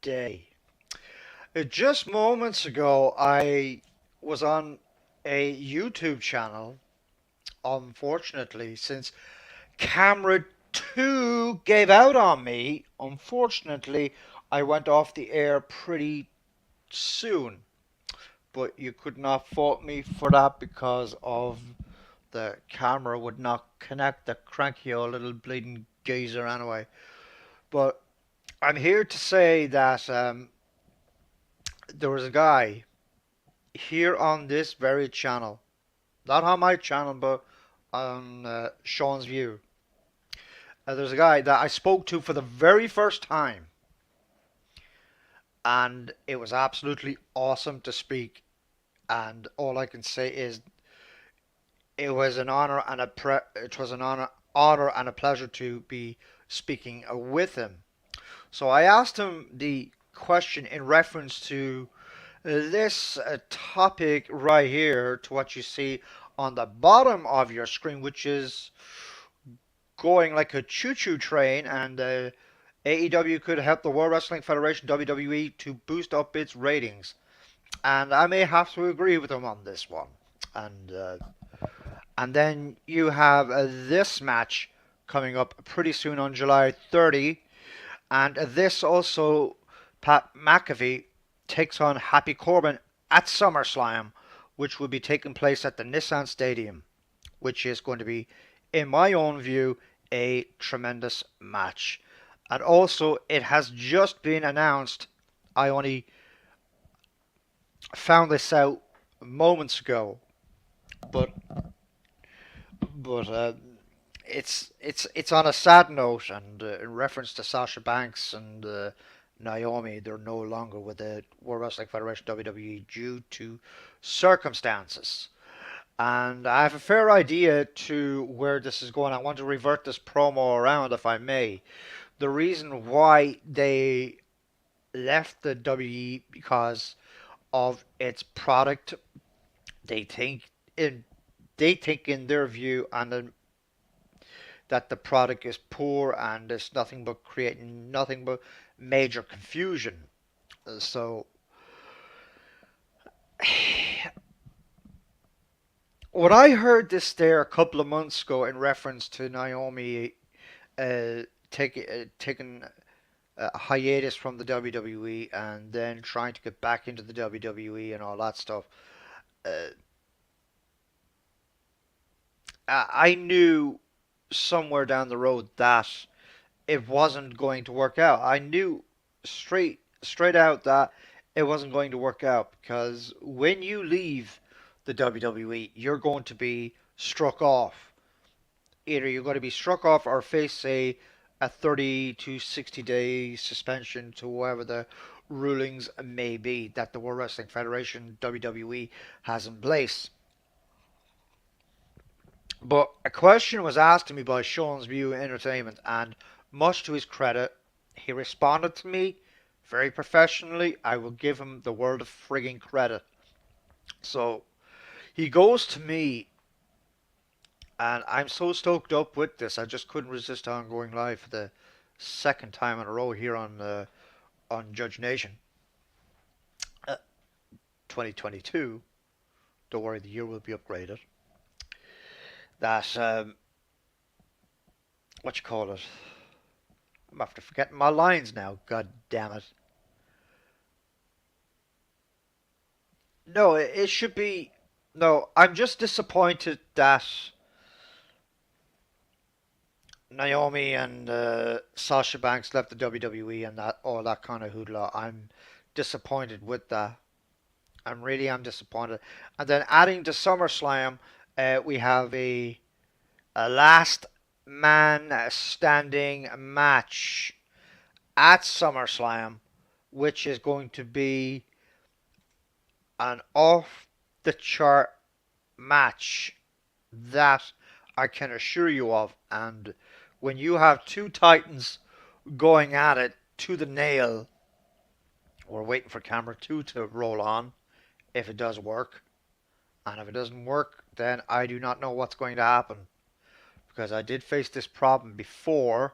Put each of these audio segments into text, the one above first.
day. Just moments ago, I was on a YouTube channel. Unfortunately, since camera 2 gave out on me, unfortunately, I went off the air pretty soon. But you could not fault me for that because of the camera would not connect, the cranky old little bleeding geezer anyway. But I'm here to say that there was a guy here on this very channel, not on my channel, but on Sean's View. There's a guy that I spoke to for the very first time, and it was absolutely awesome to speak. And all I can say is it was an honor and it was an honor and a pleasure to be speaking with him. So I asked him the question in reference to this topic right here, to what you see on the bottom of your screen, which is going like a choo-choo train, and AEW could help the World Wrestling Federation WWE to boost up its ratings. And I may have to agree with him on this one. And and then you have this match coming up pretty soon on July 30, and this also, Pat McAfee takes on Happy Corbin at SummerSlam, which will be taking place at the Nissan Stadium, which is going to be, in my own view, a tremendous match. And also, it has just been announced. I only found this out moments ago, but but it's on a sad note, and in reference to Sasha Banks and Naomi, they're no longer with the World Wrestling Federation WWE due to circumstances. And I have a fair idea to where this is going. I want to revert this promo around, if I may. The reason why they left the WWE because of its product. They think in they think in their view, and that the product is poor and it's nothing but creating nothing but major confusion. So when I heard this there a couple of months ago in reference to Naomi taking a hiatus from the WWE and then trying to get back into the WWE and all that stuff, uh, I knew somewhere down the road that it wasn't going to work out. I knew straight out that it wasn't going to work out because when you leave the WWE, you're going to be struck off. Either you're going to be struck off or face a 30 to 60-day suspension to whatever the rulings may be that the World Wrestling Federation WWE has in place. But a question was asked to me by Sean's View Entertainment, and much to his credit, he responded to me very professionally. I will give him the world of frigging credit. So he goes to me, and I'm so stoked up with this, I just couldn't resist on going live for the second time in a row here on Judge Nation. Uh, 2022. Don't worry, the year will be upgraded. That what you call it? I'm after forgetting my lines now. God damn it. No, it should be. No, I'm just disappointed that Naomi and Sasha Banks left the WWE and that all that kind of hoodla. I'm disappointed with that. I'm disappointed. And then adding to SummerSlam, we have a last man standing match at SummerSlam, which is going to be an off the chart match that I can assure you of. And when you have two Titans going at it to the nail, we're waiting for camera 2 to roll on if it does work. And if it doesn't work, then I do not know what's going to happen. Because I did face this problem before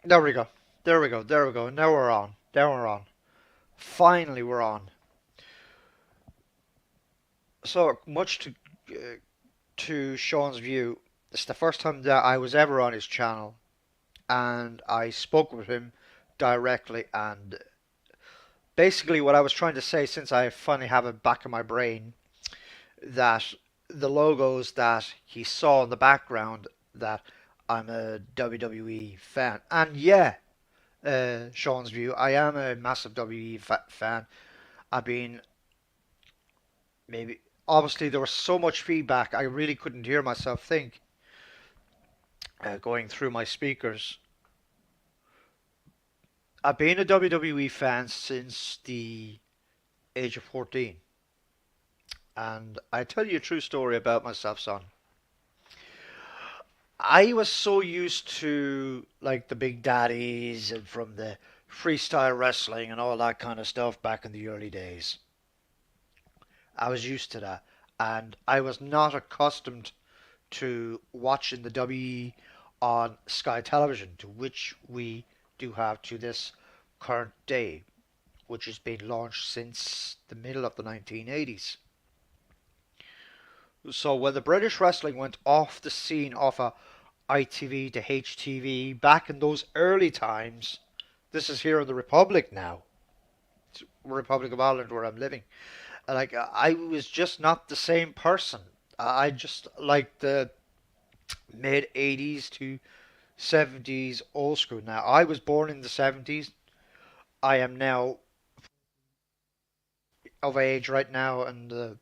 There we go. There we go. There we go. Now we're on. Now we're on. Finally, we're on. So much to Sean's view. It's the first time that I was ever on his channel, and I spoke with him directly. And basically, what I was trying to say, since I finally have it back in my brain, that the logos that he saw in the background, that I'm a WWE fan, and yeah, Sean's view, I am a massive WWE fan. I've been maybe obviously there was so much feedback I really couldn't hear myself think going through my speakers. I've been a WWE fan since the age of 14, and I tell you a true story about myself, son. I was so used to like the big daddies and from the freestyle wrestling and all that kind of stuff back in the early days. I was used to that, and I was not accustomed to watching the WWE on Sky Television, to which we do have to this current day, which has been launched since the middle of the 1980s. So when the British wrestling went off the scene off a ITV to HTV back in those early times, this is here in the Republic now, Republic of Ireland where I'm living. Like I was just not the same person. I just like the mid 80s to 70s old school. Now I was born in the 70s. I am now of age right now, and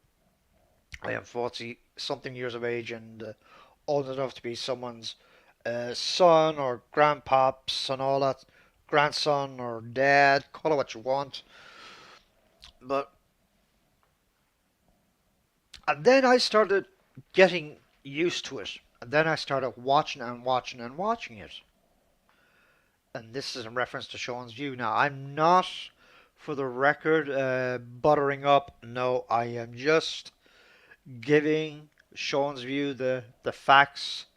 I am 40 something years of age, and old enough to be someone's son or grandpops and all that, grandson or dad, call it what you want. But and then I started getting used to it, and then I started watching and watching and watching it. And this is in reference to Sean's view. Now I'm not, for the record, buttering up. No, I am just giving Sean's view the facts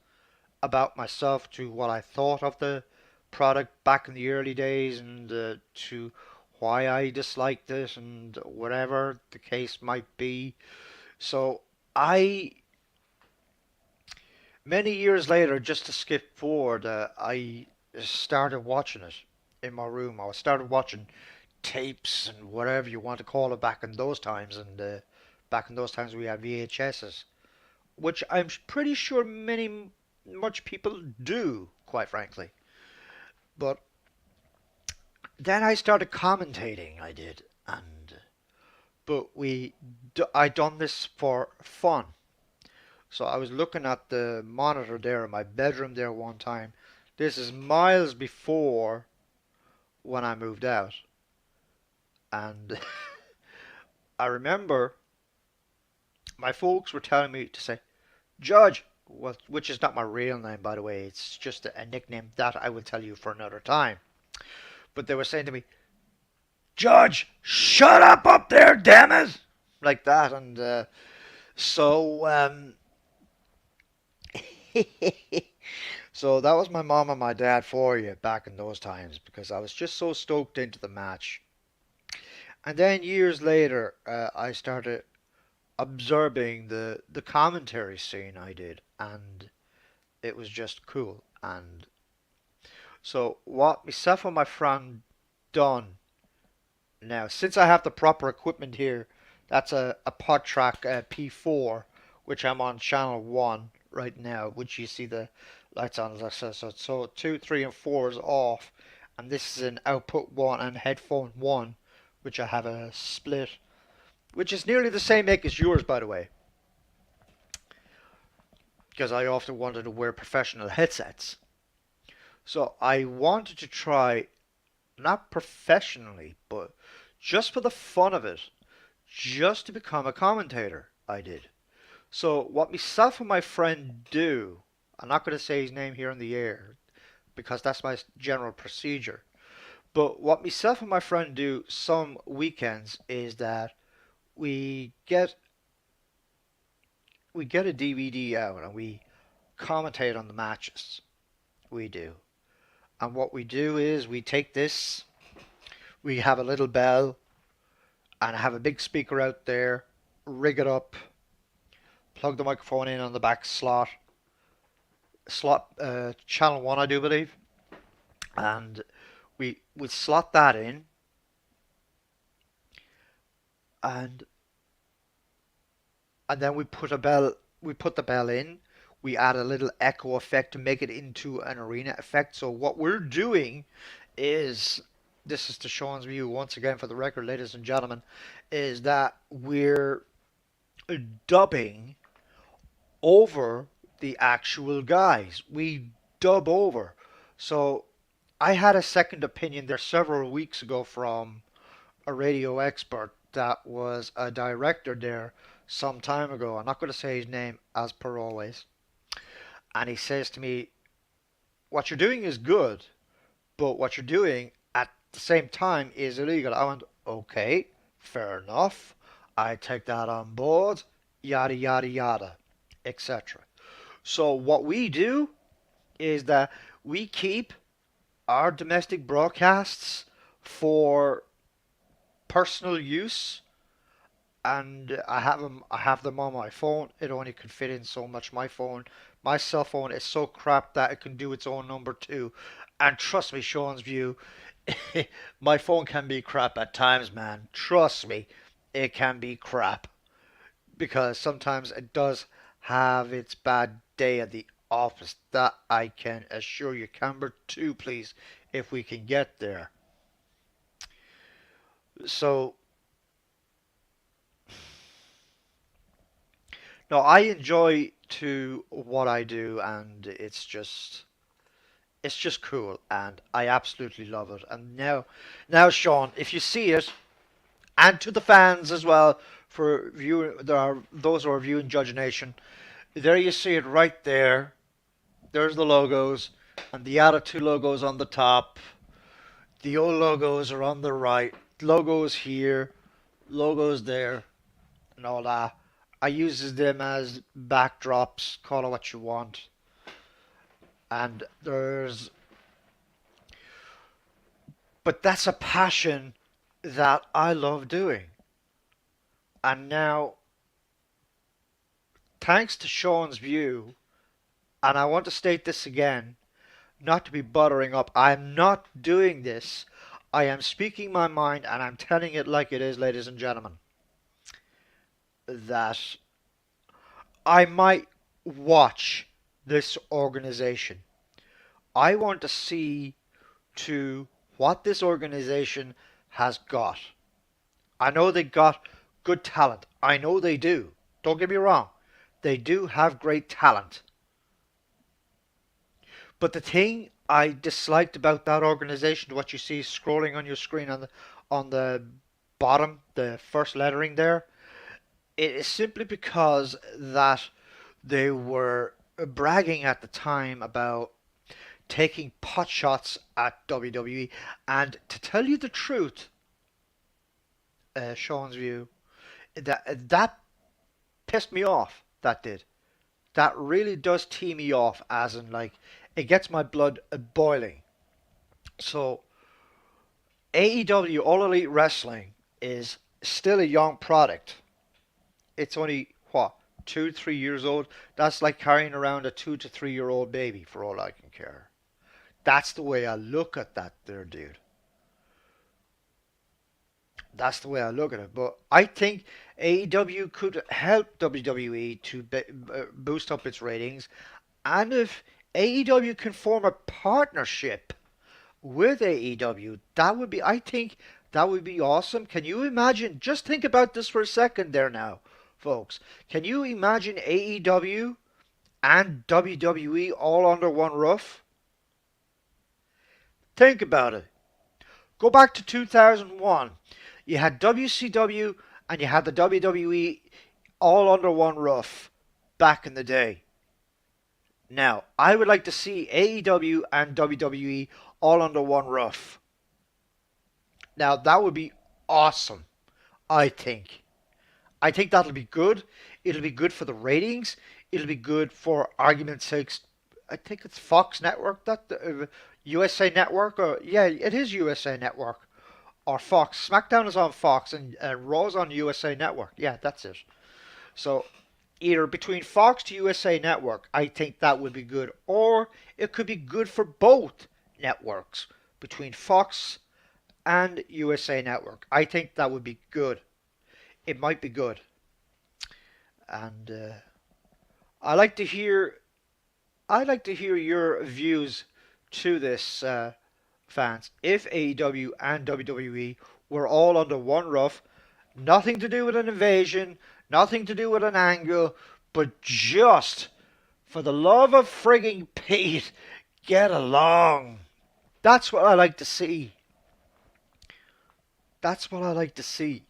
about myself, to what I thought of the product back in the early days, and to why I disliked it and whatever the case might be. So I, many years later, just to skip forward, I started watching it in my room. I started watching tapes and whatever you want to call it back in those times, and back in those times we had VHSs, which I'm pretty sure much people do, quite frankly. But then I started commentating. I did, and but I done this for fun. So I was looking at the monitor there in my bedroom there one time. This is miles before when I moved out, and I remember my folks were telling me to say Judge, which is not my real name, by the way. It's just a nickname that I will tell you for another time. But they were saying to me, Judge, shut up there, damn it! Like that. And so, so that was my mom and my dad for you back in those times, because I was just so stoked into the match. And then years later, I started observing the commentary scene I did, and it was just cool. And so what myself and my friend done now, since I have the proper equipment here, that's a PodTrack P4, which I'm on channel 1 right now, which you see the lights on. So 2, 3, and 4 is off, and this is an output 1 and headphone 1, which I have a split, which is nearly the same make as yours, by the way, because I often wanted to wear professional headsets. So I wanted to try, not professionally, but just for the fun of it, just to become a commentator, I did. So what myself and my friend do, I'm not going to say his name here in the air because that's my general procedure. But what myself and my friend do some weekends is that we get we get a DVD out and we commentate on the matches. We do. And what we do is we take this, we have a little bell, and I have a big speaker out there, rig it up, plug the microphone in on the back slot channel one, I do believe, and we slot that in, and then we put the bell in. We add a little echo effect to make it into an arena effect. So what we're doing is, this is to Sean's view once again for the record, ladies and gentlemen, is that we're dubbing over the actual guys. We dub over. So I had a second opinion there several weeks ago from a radio expert that was a director there some time ago. I'm not going to say his name as per always. And he says to me, what you're doing is good, but what you're doing at the same time is illegal. I went, okay, fair enough. I take that on board, yada, yada, yada, etc. So what we do is that we keep our domestic broadcasts for personal use, and I have them on my phone. It only can fit in so much. My cell phone is so crap that it can do its own number too. And trust me, Sean's view, my phone can be crap at times, man. Trust me, it can be crap because sometimes it does have its bad day at the office. That I can assure you. Camber too, please, if we can get there. So no, I enjoy to what I do, and it's just cool, and I absolutely love it. And now, Sean, if you see it, and to the fans as well, for view, there are those who are viewing Judge Nation. There you see it right there. There's the logos, and the Attitude logos on the top. The old logos are on the right. Logos here, logos there, and all that. I uses them as backdrops, call it what you want. And but that's a passion that I love doing. And now, thanks to Sean's view, and I want to state this again, not to be buttering up, I'm not doing this. I am speaking my mind and I'm telling it like it is, ladies and gentlemen. That I might watch this organization. I want to see to what this organization has got. I know they got good talent. I know they do. Don't get me wrong. They do have great talent. But the thing I disliked about that organization, what you see scrolling on your screen on the bottom, the first lettering there, it is simply because that they were bragging at the time about taking pot shots at WWE. And to tell you the truth, Sean's view, that pissed me off. That did. That really does tee me off, as in like it gets my blood boiling. So AEW All Elite Wrestling is still a young product. It's only what 2 3 years old. That's like carrying around a 2 to 3 year old baby for all I can care. That's the way I look at that there, dude. That's the way I look at it. But I think AEW could help WWE to boost up its ratings. And if AEW can form a partnership with AEW, that would be, I think, that would be awesome. Can you imagine? Just think about this for a second there now, folks. Can you imagine AEW and WWE all under one roof? Think about it. Go back to 2001. You had WCW and you had the WWE all under one roof back in the day. Now, I would like to see AEW and WWE all under one roof. Now, that would be awesome, I think. I think that'll be good. It'll be good for the ratings. It'll be good for argument's sake, I think it's Fox Network, that USA Network, or yeah, it is USA Network or Fox. SmackDown is on Fox and Raw's on USA Network. Yeah, that's it. So either between Fox to USA Network, I think that would be good, or it could be good for both networks between Fox and USA Network. I think that would be good. It might be good, and I like to hear. I like to hear your views to this, fans. If AEW and WWE were all under one roof, nothing to do with an invasion, nothing to do with an angle, but just for the love of frigging Pete, get along. That's what I like to see. That's what I like to see.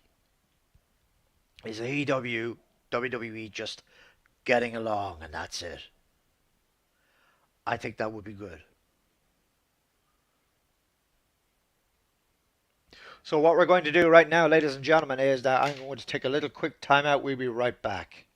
Is AEW, WWE just getting along and that's it. I think that would be good. So what we're going to do right now, ladies and gentlemen, is that I'm going to take a little quick time out. We'll be right back.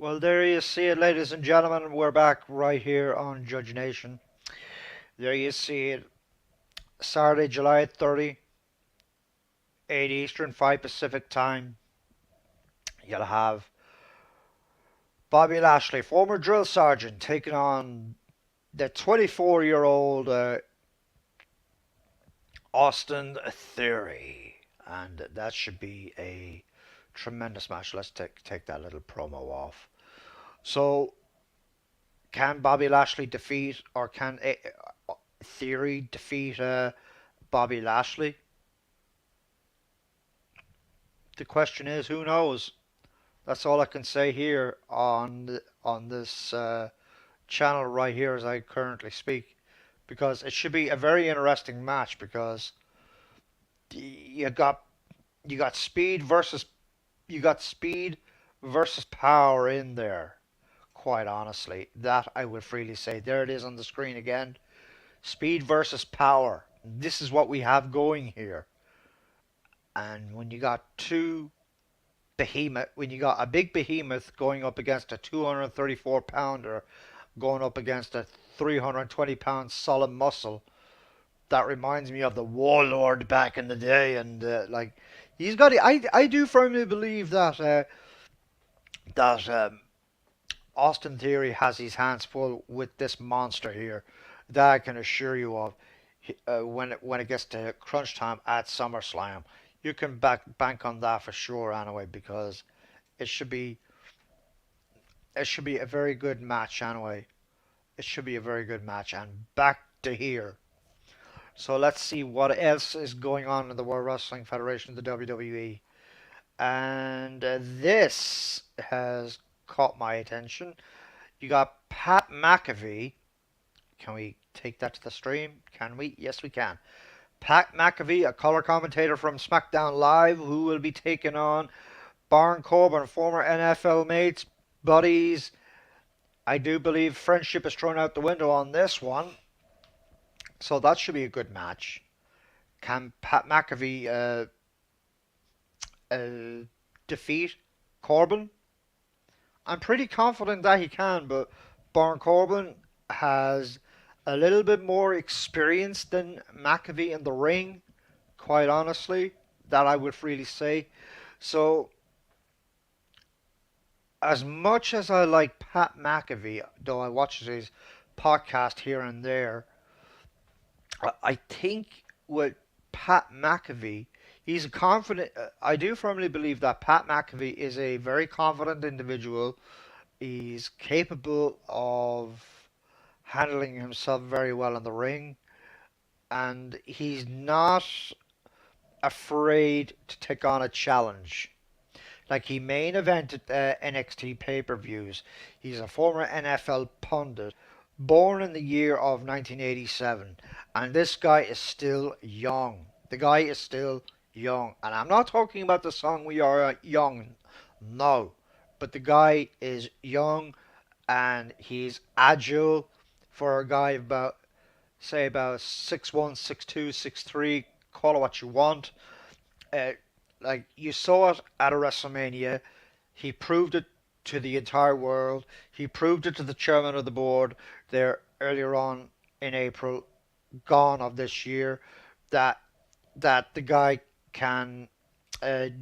Well, there you see it, ladies and gentlemen. We're back right here on Judge Nation. There you see it. Saturday, July 30, 8 Eastern, 5 Pacific time. You'll have Bobby Lashley, former drill sergeant, taking on the 24-year-old Austin Theory. And that should be a tremendous match. Let's take that little promo off. So, can Bobby Lashley defeat, or can Theory defeat Bobby Lashley? The question is, who knows? That's all I can say here on this channel right here as I currently speak, because it should be a very interesting match because you got you got speed versus you got speed versus power in there. Quite honestly, that I would freely say. There it is on the screen again. Speed versus power. This is what we have going here. And when you got when you got a big behemoth going up against a 234 pounder, going up against a 320 pound solid muscle, that reminds me of the Warlord back in the day. And like, he's got. I do firmly believe that that Austin Theory has his hands full with this monster here. That I can assure you of. When it gets to crunch time at SummerSlam, you can bank on that for sure anyway, because it should be it should be a very good match anyway. It should be a very good match. And back to here. So let's see what else is going on in the World Wrestling Federation, the WWE. And this has caught my attention. You got Pat McAfee. Can we take that to the stream? Can we? Yes, we can. Pat McAfee, a color commentator from SmackDown Live, who will be taking on Baron Corbin, former NFL mates, buddies. I do believe friendship is thrown out the window on this one. So that should be a good match. Can Pat McAfee defeat Corbin? I'm pretty confident that he can, but Baron Corbin has a little bit more experience than McAfee in the ring, quite honestly, that I would freely say. So, as much as I like Pat McAfee, though I watch his podcast here and there, I think with Pat McAfee, he's a confident. I do firmly believe that Pat McAfee is a very confident individual. He's capable of handling himself very well in the ring, and he's not afraid to take on a challenge. Like, he main evented NXT pay-per-views. He's a former NFL pundit, born in the year of 1987, and this guy is still young. The guy is still young, and I'm not talking about the song "We Are Young," no, but the guy is young and he's agile for a guy about, say, about 6'1", 6'2", 6'3", call it what you want. Uh, like, you saw it at a WrestleMania. He proved it to the entire world. He proved it to the chairman of the board there earlier on in April, gone of this year, that the guy can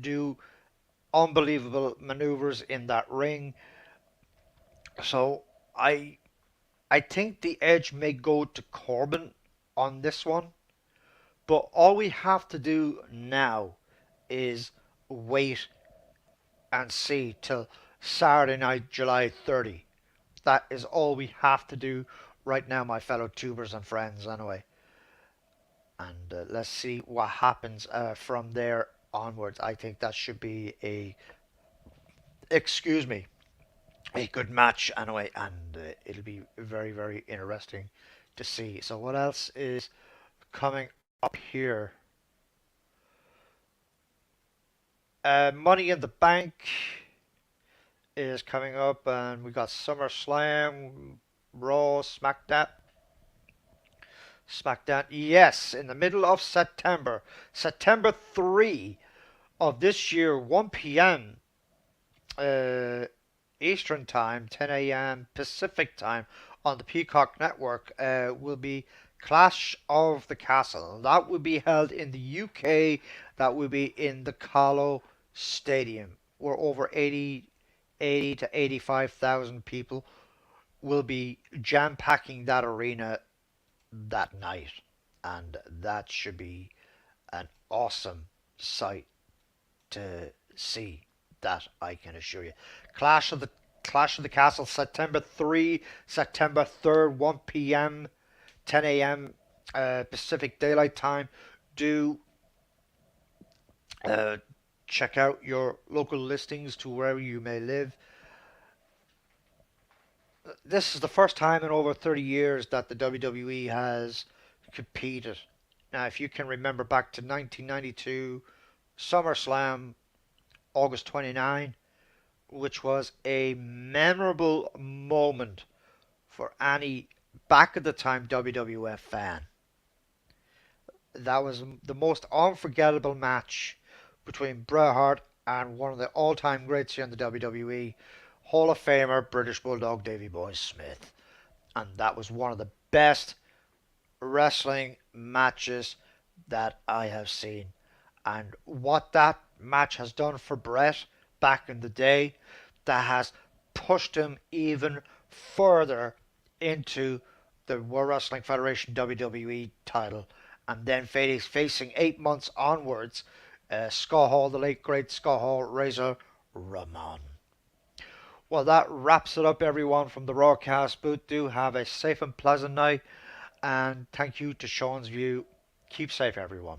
do unbelievable maneuvers in that ring. So I think the edge may go to Corbin on this one, but all we have to do now is wait and see till Saturday night, July 30. That is all we have to do right now, my fellow tubers and friends, anyway. And let's see what happens from there onwards. I think that should be excuse me, a good match anyway, and it'll be very, very interesting to see. So what else is coming up here? Money in the Bank is coming up, and we got SummerSlam, Raw, SmackDown. SmackDown, yes, in the middle of September. September 3 of this year, 1 p.m. Eastern Time, 10 a.m. Pacific Time on the Peacock Network will be Clash of the Castle. That will be held in the UK. That will be in the Carlow Stadium, where over 80 to 85,000 people will be jam packing that arena that night. And that should be an awesome sight to see. That I can assure you. Clash of the Clash of the Castle, September 3rd, 1 p.m., 10 a.m. Pacific Daylight Time. Do uh, check out your local listings to wherever you may live. This is the first time in over 30 years that the WWE has competed. Now, if you can remember back to 1992 SummerSlam, August 29, which was a memorable moment for any back at the time WWF fan. That was the most unforgettable match between Bret Hart and one of the all-time greats here in the WWE, Hall of Famer British Bulldog Davey Boy Smith. And that was one of the best wrestling matches that I have seen. And what that match has done for Bret back in the day, that has pushed him even further into the World Wrestling Federation WWE title, and then facing 8 months onwards Scott Hall, the late great Scott Hall, Razor Ramon. Well, that wraps it up, everyone, from the broadcast booth. Do have a safe and pleasant night, and thank you to Sean's View. Keep safe, everyone.